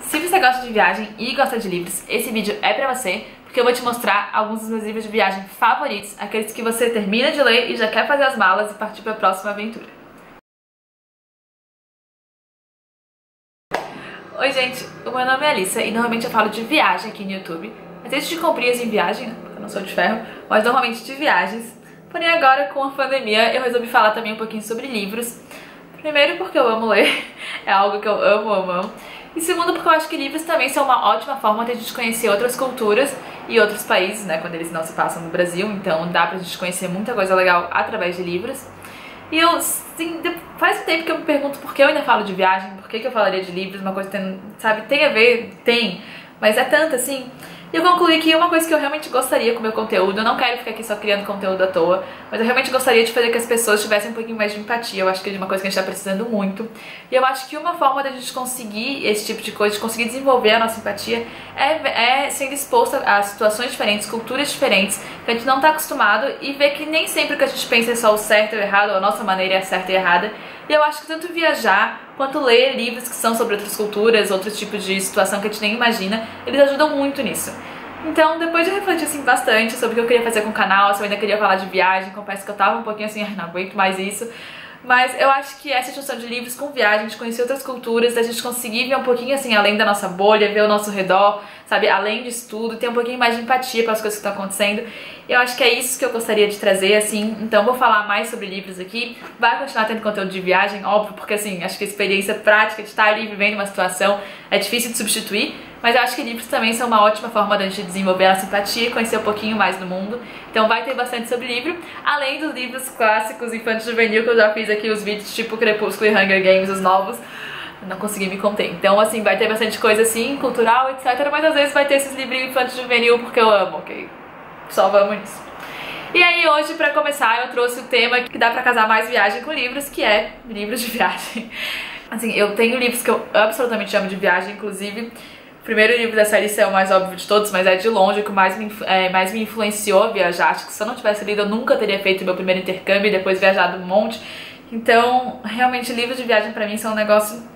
Se você gosta de viagem e gosta de livros, esse vídeo é pra você, porque eu vou te mostrar alguns dos meus livros de viagem favoritos, aqueles que você termina de ler e já quer fazer as malas e partir pra próxima aventura. Oi gente, o meu nome é Alissa e normalmente eu falo de viagem aqui no YouTube, mas antes de comprinhas em viagem, porque eu não sou de ferro, mas normalmente de viagens. Porém agora com a pandemia eu resolvi falar também um pouquinho sobre livros. Primeiro porque eu amo ler, é algo que eu amo. E segundo porque eu acho que livros também são uma ótima forma de a gente conhecer outras culturas e outros países, né, quando eles não se passam no Brasil, então dá pra gente conhecer muita coisa legal através de livros. E eu, sim, faz um tempo que eu me pergunto por que eu ainda falo de viagem, por que eu falaria de livros, uma coisa que tem, sabe, tem a ver, tem, mas é tanto assim. E eu concluí que uma coisa que eu realmente gostaria com o meu conteúdo, eu não quero ficar aqui só criando conteúdo à toa, mas eu realmente gostaria de fazer que as pessoas tivessem um pouquinho mais de empatia. Eu acho que é uma coisa que a gente tá precisando muito. E eu acho que uma forma da gente conseguir esse tipo de coisa, de conseguir desenvolver a nossa empatia, é sendo exposta a situações diferentes, culturas diferentes, que a gente não tá acostumado, e ver que nem sempre o que a gente pensa é só o certo ou o errado, ou a nossa maneira é a certa e errada. E eu acho que tanto viajar quanto ler livros que são sobre outras culturas, outros tipos de situação que a gente nem imagina, eles ajudam muito nisso. Então, depois de refletir assim bastante sobre o que eu queria fazer com o canal, se eu ainda queria falar de viagem, confesso que eu tava um pouquinho assim, não aguento mais isso. Mas eu acho que essa junção de livros com viagem, de conhecer outras culturas, da gente conseguir ver um pouquinho assim além da nossa bolha, ver o nosso redor, sabe, além disso tudo, ter um pouquinho mais de empatia pelas coisas que estão acontecendo. Eu acho que é isso que eu gostaria de trazer, assim, então vou falar mais sobre livros aqui, vai continuar tendo conteúdo de viagem, óbvio, porque assim, acho que a experiência prática de estar ali vivendo uma situação é difícil de substituir, mas eu acho que livros também são uma ótima forma da gente desenvolver a simpatia e conhecer um pouquinho mais do mundo. Então vai ter bastante sobre livro, além dos livros clássicos infantil juvenil que eu já fiz aqui, os vídeos tipo Crepúsculo e Hunger Games, os novos. Eu não consegui me conter. Então assim, vai ter bastante coisa assim, cultural, etc. Mas às vezes vai ter esses livrinhos infantil juvenil porque eu amo, ok? Só vamos nisso. E aí hoje, pra começar, eu trouxe o tema que dá pra casar mais viagem com livros, que é livros de viagem. Assim, eu tenho livros que eu absolutamente amo de viagem, inclusive o primeiro livro dessa lista é o mais óbvio de todos, mas é de longe o que mais me influenciou a viajar. Acho que se eu não tivesse lido eu nunca teria feito meu primeiro intercâmbio e depois viajado um monte. Então, realmente, livros de viagem pra mim são um negócio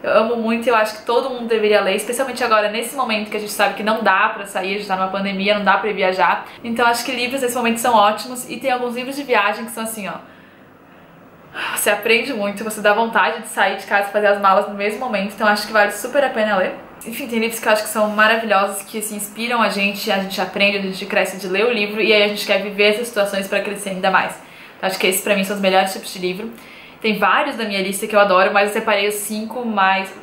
eu amo muito e eu acho que todo mundo deveria ler, especialmente agora, nesse momento que a gente sabe que não dá pra sair, a gente tá numa pandemia, não dá pra ir viajar. Então acho que livros nesse momento são ótimos e tem alguns livros de viagem que são assim, ó, você aprende muito, você dá vontade de sair de casa e fazer as malas no mesmo momento, então acho que vale super a pena ler. Enfim, tem livros que eu acho que são maravilhosos, que assim, inspiram a gente aprende, a gente cresce de ler o livro e aí a gente quer viver essas situações pra crescer ainda mais. Então acho que esses pra mim são os melhores tipos de livro. Tem vários da minha lista que eu adoro, mas eu separei os 5 mais...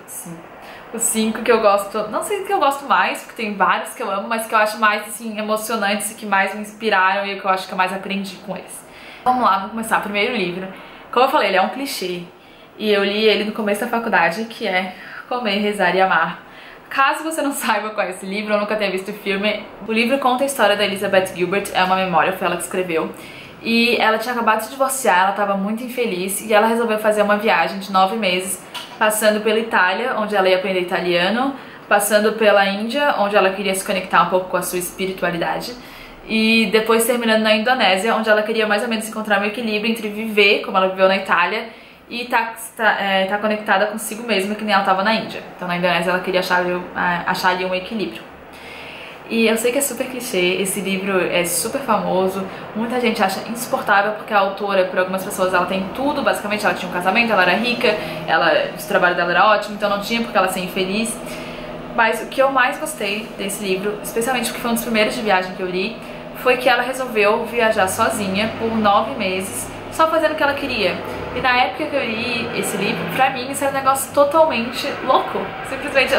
Os 5 que eu gosto... Não sei que eu gosto mais, porque tem vários que eu amo, mas que eu acho mais, assim, emocionantes e que mais me inspiraram e que eu acho que eu mais aprendi com eles. Vamos lá, vamos começar. Primeiro livro. Como eu falei, ele é um clichê. E eu li ele no começo da faculdade, que é Comer, Rezar e Amar. Caso você não saiba qual é esse livro ou nunca tenha visto o filme, o livro conta a história da Elizabeth Gilbert, é uma memória, foi ela que escreveu. E ela tinha acabado de se divorciar, ela estava muito infeliz e ela resolveu fazer uma viagem de 9 meses, passando pela Itália, onde ela ia aprender italiano, passando pela Índia, onde ela queria se conectar um pouco com a sua espiritualidade, e depois terminando na Indonésia, onde ela queria mais ou menos encontrar um equilíbrio entre viver, como ela viveu na Itália, e tá conectada consigo mesma, que nem ela estava na Índia. Então na Indonésia ela queria achar ali um equilíbrio. E eu sei que é super clichê, esse livro é super famoso, muita gente acha insuportável porque a autora, por algumas pessoas, ela tem tudo, basicamente ela tinha um casamento, ela era rica, o trabalho dela era ótimo, então não tinha porque ela ser infeliz. Mas o que eu mais gostei desse livro, especialmente porque foi um dos primeiros de viagem que eu li, foi que ela resolveu viajar sozinha por 9 meses, só fazendo o que ela queria. E na época que eu li esse livro, pra mim isso era um negócio totalmente louco, simplesmente...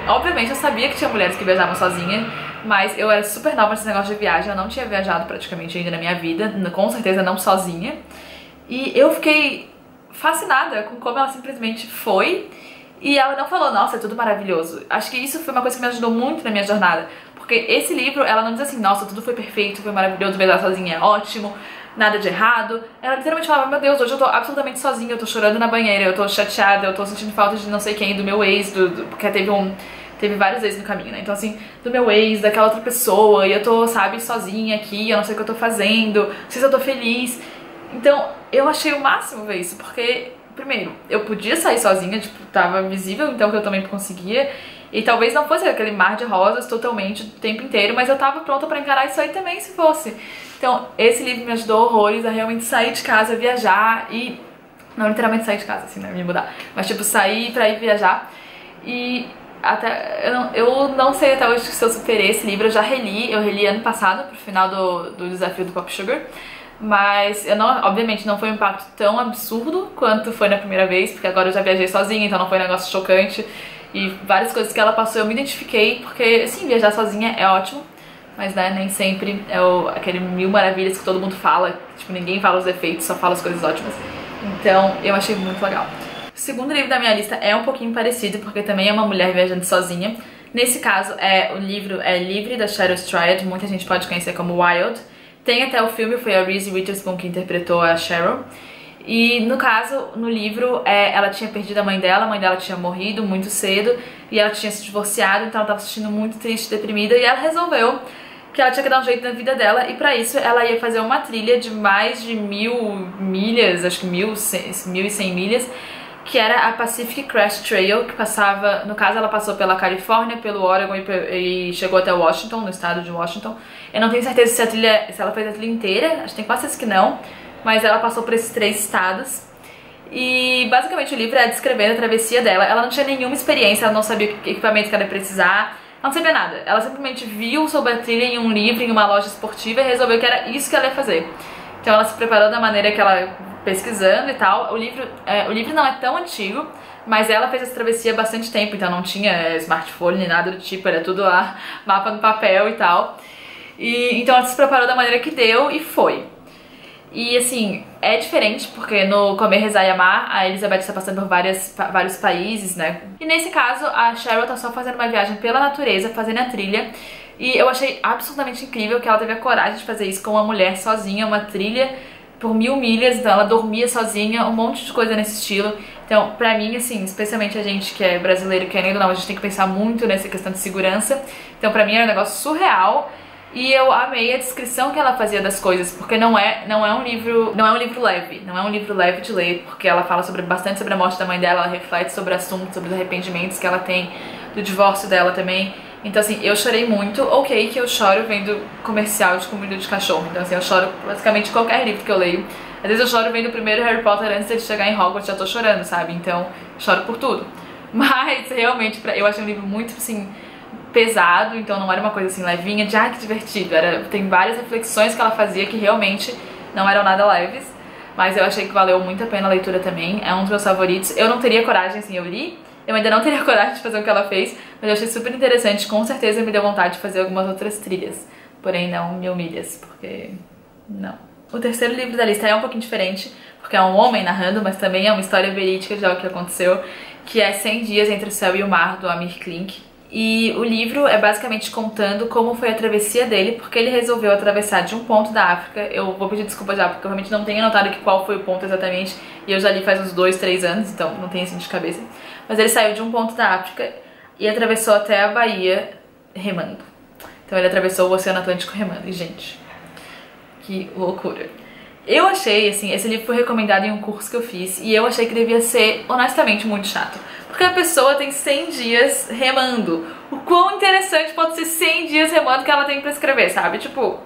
Obviamente eu sabia que tinha mulheres que viajavam sozinha, mas eu era super nova nesse negócio de viagem, eu não tinha viajado praticamente ainda na minha vida, com certeza não sozinha. E eu fiquei fascinada com como ela simplesmente foi e ela não falou, nossa, é tudo maravilhoso. Acho que isso foi uma coisa que me ajudou muito na minha jornada, porque esse livro, ela não diz assim, nossa, tudo foi perfeito, foi maravilhoso, viajar sozinha é ótimo, nada de errado. Ela literalmente falava, meu Deus, hoje eu tô absolutamente sozinha, eu tô chorando na banheira, eu tô chateada, eu tô sentindo falta de não sei quem, do meu ex, porque teve vários ex no caminho, né? Então assim, do meu ex, daquela outra pessoa, e eu tô, sabe, sozinha aqui, eu não sei o que eu tô fazendo, não sei se eu tô feliz. Então eu achei o máximo ver isso, porque primeiro, eu podia sair sozinha, tipo, tava visível, então que eu também conseguia. E talvez não fosse aquele mar de rosas totalmente o tempo inteiro, mas eu tava pronta pra encarar isso aí também, se fosse. Então, esse livro me ajudou horrores a realmente sair de casa, viajar e... Não literalmente sair de casa, assim, né, me mudar. Mas, tipo, sair pra ir viajar. E até... Eu não sei até hoje se eu superei esse livro, eu reli ano passado, pro final do desafio do Pop Sugar. Mas, obviamente, não foi um impacto tão absurdo quanto foi na primeira vez, porque agora eu já viajei sozinha, então não foi um negócio chocante. E várias coisas que ela passou eu me identifiquei, porque, sim, viajar sozinha é ótimo, mas, né, nem sempre é aquele mil maravilhas que todo mundo fala, tipo, ninguém fala os defeitos, só fala as coisas ótimas. Então, eu achei muito legal. O segundo livro da minha lista é um pouquinho parecido, porque também é uma mulher viajando sozinha. Nesse caso, o livro é Livre, da Shadow Stride, muita gente pode conhecer como Wild. Tem até o filme, foi a Reese Witherspoon que interpretou a Cheryl. E no caso, no livro, ela tinha perdido a mãe dela tinha morrido muito cedo e ela tinha se divorciado, então ela tava se sentindo muito triste, deprimida, e ela resolveu que ela tinha que dar um jeito na vida dela, e pra isso ela ia fazer uma trilha de mais de 1000 milhas, acho que 1100 milhas, que era a Pacific Crest Trail, que passava, no caso ela passou pela Califórnia, pelo Oregon e chegou até Washington, no estado de Washington. Eu não tenho certeza se ela fez a trilha inteira, acho que tem quase certeza que não, mas ela passou por esses 3 estados. E basicamente o livro é descrevendo a travessia dela. Ela não tinha nenhuma experiência, ela não sabia que equipamento que ela ia precisar, ela não sabia nada. Ela simplesmente viu sobre a trilha em um livro, em uma loja esportiva, e resolveu que era isso que ela ia fazer. Então ela se preparou da maneira que ela, pesquisando e tal. O livro não é tão antigo, mas ela fez essa travessia há bastante tempo, então não tinha smartphone nem nada do tipo, era tudo lá, mapa no papel e tal. Então ela se preparou da maneira que deu e foi. E assim, é diferente porque no Comer, Rezar e Amar a Elizabeth está passando por vários países, né? E nesse caso a Cheryl tá só fazendo uma viagem pela natureza, fazendo a trilha. E eu achei absolutamente incrível que ela teve a coragem de fazer isso com uma mulher sozinha, uma trilha por 1000 milhas, então ela dormia sozinha, um monte de coisa nesse estilo. Então, pra mim, assim, especialmente a gente que é brasileiro, querendo ou não, a gente tem que pensar muito nessa questão de segurança. Então, pra mim, era um negócio surreal. E eu amei a descrição que ela fazia das coisas, porque não é um livro leve, não é um livro leve de ler, porque ela fala bastante sobre a morte da mãe dela, ela reflete sobre assuntos, sobre os arrependimentos que ela tem do divórcio dela também. Então assim, eu chorei muito, ok que eu choro vendo comercial de comida de cachorro, então assim, eu choro basicamente qualquer livro que eu leio. Às vezes eu choro vendo o primeiro Harry Potter antes de chegar em Hogwarts, já tô chorando, sabe? Então, choro por tudo. Mas realmente, eu achei um livro muito assim pesado, então não era uma coisa assim levinha, de que divertido, tem várias reflexões que ela fazia que realmente não eram nada leves, mas eu achei que valeu muito a pena a leitura também, é um dos meus favoritos. Eu não teria coragem, assim, eu ainda não teria coragem de fazer o que ela fez, mas eu achei super interessante, com certeza me deu vontade de fazer algumas outras trilhas, porém não 1000 milhas, porque não. O terceiro livro da lista é um pouquinho diferente, porque é um homem narrando, mas também é uma história verídica de algo que aconteceu, que é 100 Dias Entre o Céu e o Mar, do Amir Klink. E o livro é basicamente contando como foi a travessia dele, porque ele resolveu atravessar de um ponto da África. Eu vou pedir desculpa já, porque eu realmente não tenho anotado qual foi o ponto exatamente, e eu já li faz uns 2, 3 anos, então não tenho assim de cabeça. Mas ele saiu de um ponto da África e atravessou até a Bahia remando. Então ele atravessou o Oceano Atlântico remando. E gente, que loucura. Eu achei, assim, esse livro foi recomendado em um curso que eu fiz e eu achei que devia ser, honestamente, muito chato. Porque a pessoa tem 100 dias remando. O quão interessante pode ser 100 dias remando que ela tem pra escrever, sabe? Tipo...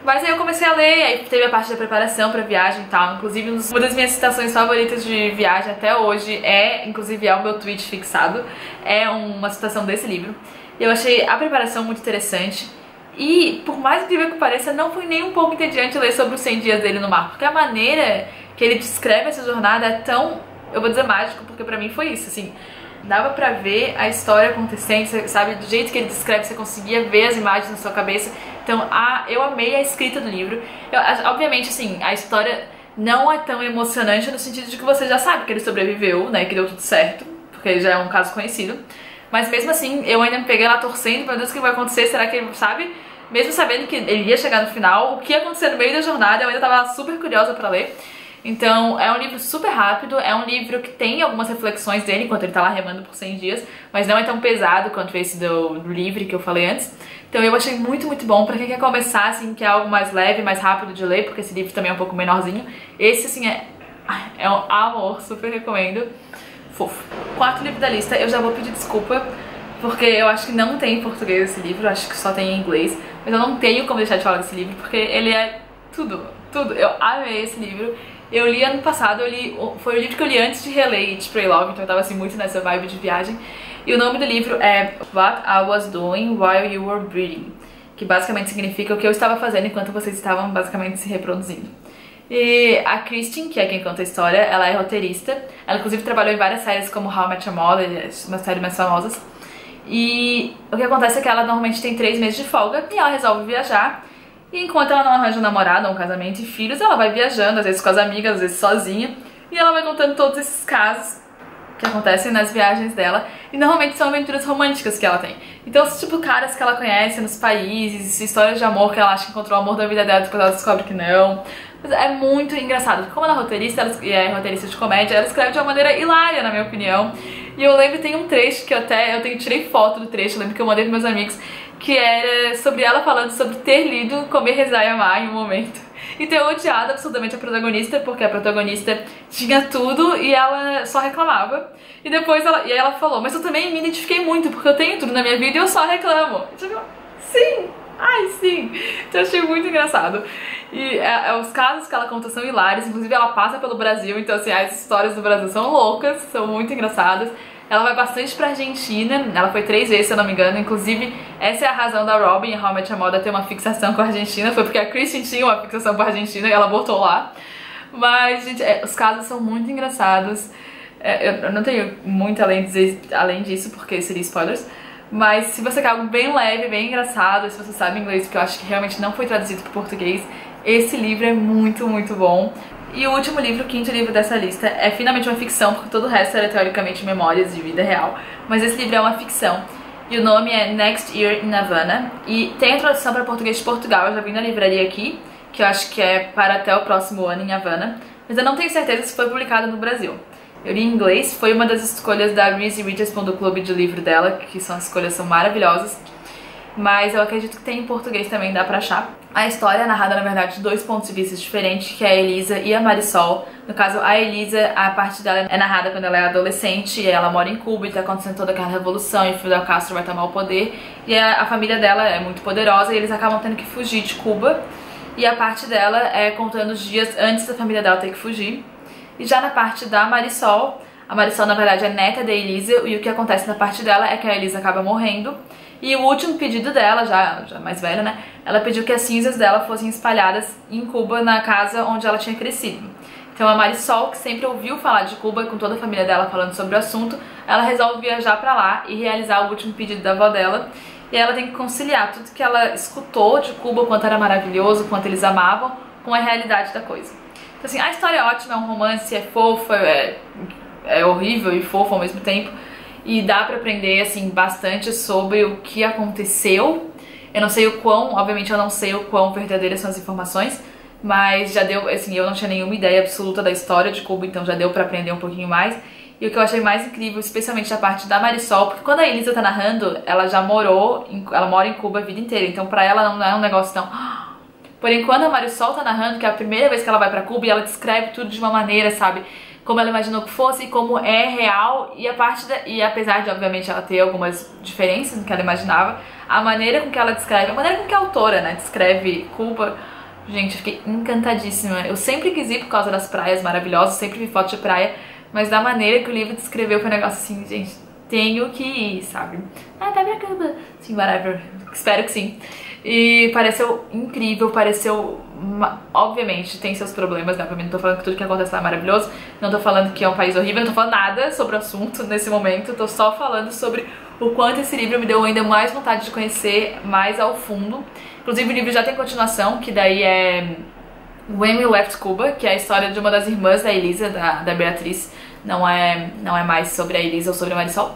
Mas aí eu comecei a ler, aí teve a parte da preparação pra viagem e tal. Inclusive, uma das minhas citações favoritas de viagem até hoje inclusive, é o meu tweet fixado. É uma citação desse livro. Eu achei a preparação muito interessante. E, por mais incrível que pareça, não foi nem um pouco entediante ler sobre os 100 dias dele no mar. Porque a maneira que ele descreve essa jornada é tão, eu vou dizer mágico, porque pra mim foi isso, assim. Dava pra ver a história acontecendo, sabe? Do jeito que ele descreve, você conseguia ver as imagens na sua cabeça. Então, eu amei a escrita do livro. Obviamente, assim, a história não é tão emocionante no sentido de que você já sabe que ele sobreviveu, né? Que deu tudo certo, porque já é um caso conhecido. Mas mesmo assim, eu ainda me peguei lá torcendo, meu Deus, o que vai acontecer? Será que ele sabe? Mesmo sabendo que ele ia chegar no final, o que ia acontecer no meio da jornada, eu ainda tava super curiosa pra ler. Então, é um livro super rápido, é um livro que tem algumas reflexões dele enquanto ele tá lá remando por 100 dias, mas não é tão pesado quanto esse do Livre que eu falei antes. Então eu achei muito, muito bom pra quem quer começar, assim, que é algo mais leve, mais rápido de ler, porque esse livro também é um pouco menorzinho. Esse, assim, é É um amor, super recomendo. Fofo. Quarto livro da lista, eu já vou pedir desculpa, porque eu acho que não tem em português esse livro, acho que só tem em inglês. Mas eu não tenho como deixar de falar desse livro, porque ele é tudo, tudo. Eu amei esse livro. Eu li ano passado, foi o livro que eu li antes de reler Eat, Pray, Love, então eu tava assim muito nessa vibe de viagem. E o nome do livro é What I Was Doing While You Were Breathing, que basicamente significa o que eu estava fazendo enquanto vocês estavam basicamente se reproduzindo. E a Kristin, que é quem conta a história, ela é roteirista. Ela inclusive trabalhou em várias séries como How I Met Your Mother, umas séries mais famosas. E o que acontece é que ela normalmente tem 3 meses de folga e ela resolve viajar. E enquanto ela não arranja um namorado, um casamento e filhos, ela vai viajando, às vezes com as amigas, às vezes sozinha. E ela vai contando todos esses casos que acontecem nas viagens dela. E normalmente são aventuras românticas que ela tem. Então, tipo, caras que ela conhece nos países, histórias de amor que ela acha que encontrou o amor da vida dela, depois ela descobre que não. Mas é muito engraçado, porque como ela é roteirista, é roteirista de comédia, ela escreve de uma maneira hilária, na minha opinião. E eu lembro, tem um trecho que eu tirei foto do trecho, eu lembro que eu mandei pros meus amigos, que era sobre ela falando sobre ter lido Comer, Rezar e Amar em um momento. E ter odiado absolutamente a protagonista, porque a protagonista tinha tudo e ela só reclamava. E depois ela falou, mas eu também me identifiquei muito, porque eu tenho tudo na minha vida e eu só reclamo. E tipo, sim! Ai, sim! Então eu achei muito engraçado. E os casos que ela conta são hilários, inclusive ela passa pelo Brasil, então assim, as histórias do Brasil são loucas, são muito engraçadas. Ela vai bastante pra Argentina, ela foi 3 vezes, se eu não me engano, inclusive essa é a razão da Robin em How I Met Your Mother ter uma fixação com a Argentina, foi porque a Kristin tinha uma fixação com a Argentina e ela botou lá. Mas, gente, os casos são muito engraçados, eu não tenho muito além disso, porque seria spoilers. Mas se você quer algo bem leve, bem engraçado, se você sabe inglês, porque eu acho que realmente não foi traduzido para português, esse livro é muito, muito bom. E o último livro, o 5º livro dessa lista, é finalmente uma ficção, porque todo o resto era teoricamente memórias de vida real. Mas esse livro é uma ficção. E o nome é Next Year in Havana. E tem a tradução para português de Portugal, eu já vi na livraria aqui, que eu acho que é para até o próximo ano em Havana. Mas eu não tenho certeza se foi publicado no Brasil. Eu li em inglês, foi uma das escolhas da Reese Witherspoon do clube de livro dela, que são as escolhas são maravilhosas. Mas eu acredito que tem em português também, dá pra achar. A história é narrada, na verdade, de 2 pontos de vista diferentes, que é a Elisa e a Marisol. No caso, a Elisa, a parte dela é narrada quando ela é adolescente, e ela mora em Cuba e tá acontecendo toda aquela revolução, e Fidel Castro vai tomar o poder. E a família dela é muito poderosa e eles acabam tendo que fugir de Cuba. E a parte dela é contando os dias antes da família dela ter que fugir. E já na parte da Marisol, a Marisol na verdade é neta da Elisa, e o que acontece na parte dela é que a Elisa acaba morrendo. E o último pedido dela, já mais velha, né, ela pediu que as cinzas dela fossem espalhadas em Cuba, na casa onde ela tinha crescido. Então a Marisol, que sempre ouviu falar de Cuba, com toda a família dela falando sobre o assunto, ela resolve viajar pra lá e realizar o último pedido da avó dela. E ela tem que conciliar tudo que ela escutou de Cuba, o quanto era maravilhoso, o quanto eles amavam, com a realidade da coisa. Então assim, a história é ótima, é um romance, é fofo, é horrível e fofo ao mesmo tempo. E dá pra aprender, assim, bastante sobre o que aconteceu. Eu não sei o quão, obviamente eu não sei o quão verdadeiras são as informações, mas já deu, assim, eu não tinha nenhuma ideia absoluta da história de Cuba, então já deu pra aprender um pouquinho mais. E o que eu achei mais incrível, especialmente a parte da Marisol, porque quando a Elisa tá narrando, ela já ela mora em Cuba a vida inteira, então pra ela não é um negócio tão... Porém, quando a Marisol tá narrando, que é a primeira vez que ela vai pra Cuba, e ela descreve tudo de uma maneira, sabe, como ela imaginou que fosse e como é real, e apesar de, obviamente, ela ter algumas diferenças do que ela imaginava, a maneira com que ela descreve, a maneira com que a autora, né, descreve Cuba, gente, eu fiquei encantadíssima. Eu sempre quis ir por causa das praias maravilhosas, sempre vi foto de praia, mas da maneira que o livro descreveu foi um negócio assim, gente, tenho que ir, sabe? Ah, tá pra Cuba. Sim, whatever. Espero que sim. E pareceu incrível, pareceu... Obviamente, tem seus problemas, né? Não tô falando que tudo que acontece lá é maravilhoso, não tô falando que é um país horrível, não tô falando nada sobre o assunto nesse momento, tô só falando sobre o quanto esse livro me deu ainda mais vontade de conhecer mais ao fundo. Inclusive o livro já tem continuação, que daí é When We Left Cuba, que é a história de uma das irmãs da Elisa, da Beatriz. Não é mais sobre a Elisa ou sobre a Marisol,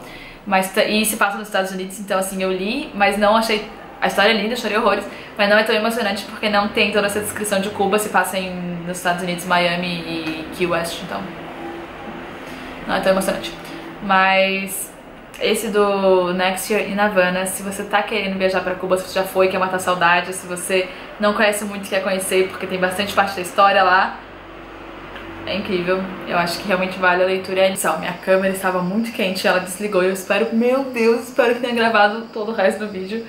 e se passa nos Estados Unidos, então assim, eu li, mas não achei... A história é linda, chorei horrores, mas não é tão emocionante porque não tem toda essa descrição de Cuba, se passa nos Estados Unidos, Miami e Key West, então não é tão emocionante. Mas esse do Next Year in Havana, se você tá querendo viajar pra Cuba, se você já foi, quer matar saudade, se você não conhece muito e quer conhecer, porque tem bastante parte da história lá, É incrível, eu acho que realmente vale a leitura e a edição. Minha câmera estava muito quente, ela desligou e eu espero, meu Deus, espero que tenha gravado todo o resto do vídeo.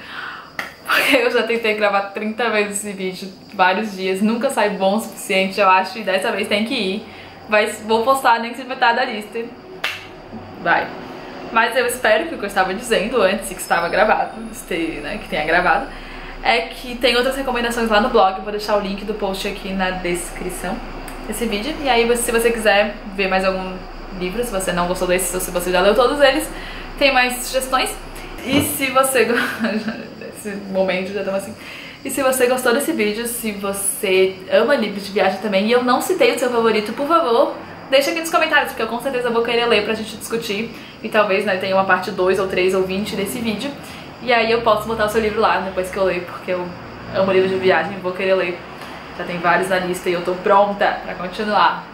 Porque eu já tentei gravar 30 vezes esse vídeo, vários dias, nunca sai bom o suficiente, eu acho, e dessa vez tem que ir. Vou postar nem que seja metade da lista. Vai. Mas eu espero que o que eu estava dizendo antes, que estava gravado, que tenha gravado, é que tem outras recomendações lá no blog. Eu vou deixar o link do post aqui na descrição desse vídeo. E aí, se você quiser ver mais algum livro, se você não gostou desse ou se você já leu todos eles, tem mais sugestões. E se você... Nesse momento já estamos assim... E se você gostou desse vídeo, se você ama livros de viagem também e eu não citei o seu favorito, por favor, deixa aqui nos comentários, porque eu com certeza vou querer ler pra gente discutir. E talvez, né, tenha uma parte 2 ou 3 ou 20 desse vídeo. E aí eu posso botar o seu livro lá depois que eu ler, porque eu amo livros de viagem e vou querer ler. Já tem vários na lista e eu tô pronta pra continuar.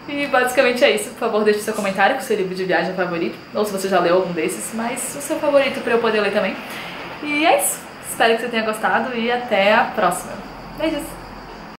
E basicamente é isso. Por favor, deixe seu comentário com o seu livro de viagem favorito, ou se você já leu algum desses, mas o seu favorito pra eu poder ler também. E é isso. Espero que você tenha gostado e até a próxima. Beijos!